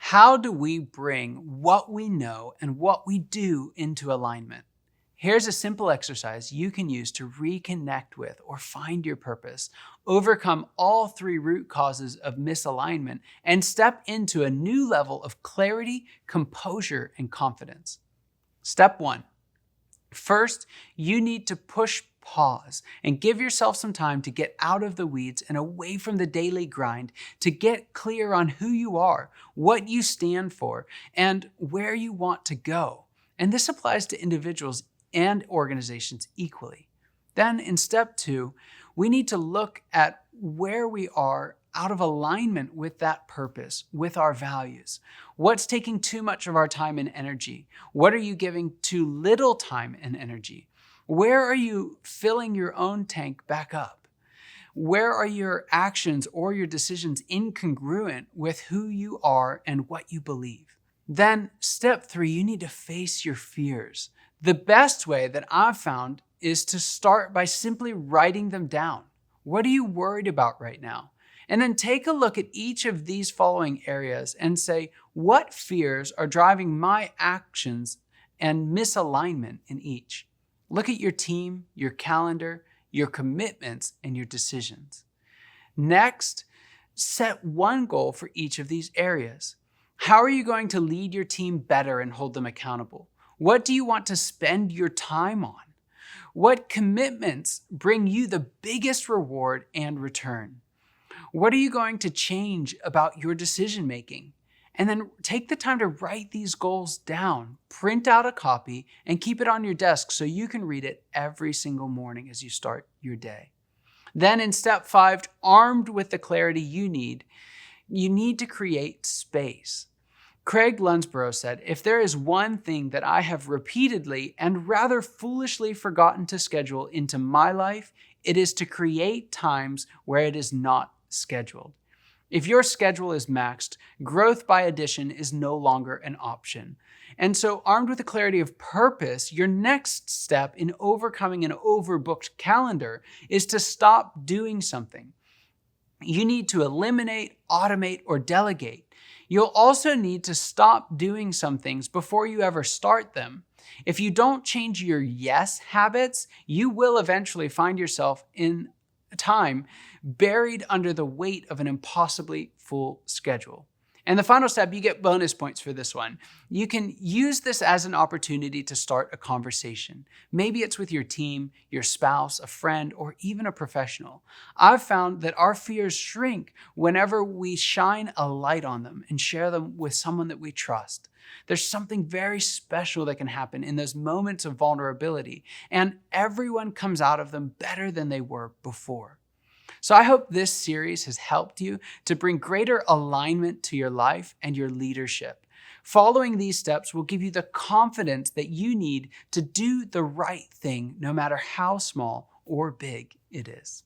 How do we bring what we know and what we do into alignment? Here's a simple exercise you can use to reconnect with or find your purpose, overcome all three root causes of misalignment, and step into a new level of clarity, composure, and confidence. Step 1. First, you need to push pause and give yourself some time to get out of the weeds and away from the daily grind to get clear on who you are, what you stand for, and where you want to go. And this applies to individuals and organizations equally. Then in step 2, we need to look at where we are out of alignment with that purpose, with our values. What's taking too much of our time and energy? What are you giving too little time and energy? Where are you filling your own tank back up? Where are your actions or your decisions incongruent with who you are and what you believe? Then step 3, you need to face your fears. The best way that I've found is to start by simply writing them down. What are you worried about right now? And then take a look at each of these following areas and say, what fears are driving my actions and misalignment in each? Look at your team, your calendar, your commitments, and your decisions. Next, set one goal for each of these areas. How are you going to lead your team better and hold them accountable? What do you want to spend your time on? What commitments bring you the biggest reward and return? What are you going to change about your decision making? And then take the time to write these goals down, print out a copy, and keep it on your desk so you can read it every single morning as you start your day. Then in step 5, armed with the clarity you need to create space. Craig Lunsborough said, "If there is one thing that I have repeatedly and rather foolishly forgotten to schedule into my life, it is to create times where it is not scheduled." If your schedule is maxed, growth by addition is no longer an option. And so armed with the clarity of purpose, your next step in overcoming an overbooked calendar is to stop doing something. You need to eliminate, automate, or delegate. You'll also need to stop doing some things before you ever start them. If you don't change your yes habits, you will eventually find yourself in time buried under the weight of an impossibly full schedule. And the final step, you get bonus points for this one. You can use this as an opportunity to start a conversation. Maybe it's with your team, your spouse, a friend, or even a professional. I've found that our fears shrink whenever we shine a light on them and share them with someone that we trust. There's something very special that can happen in those moments of vulnerability, and everyone comes out of them better than they were before. So I hope this series has helped you to bring greater alignment to your life and your leadership. Following these steps will give you the confidence that you need to do the right thing, no matter how small or big it is.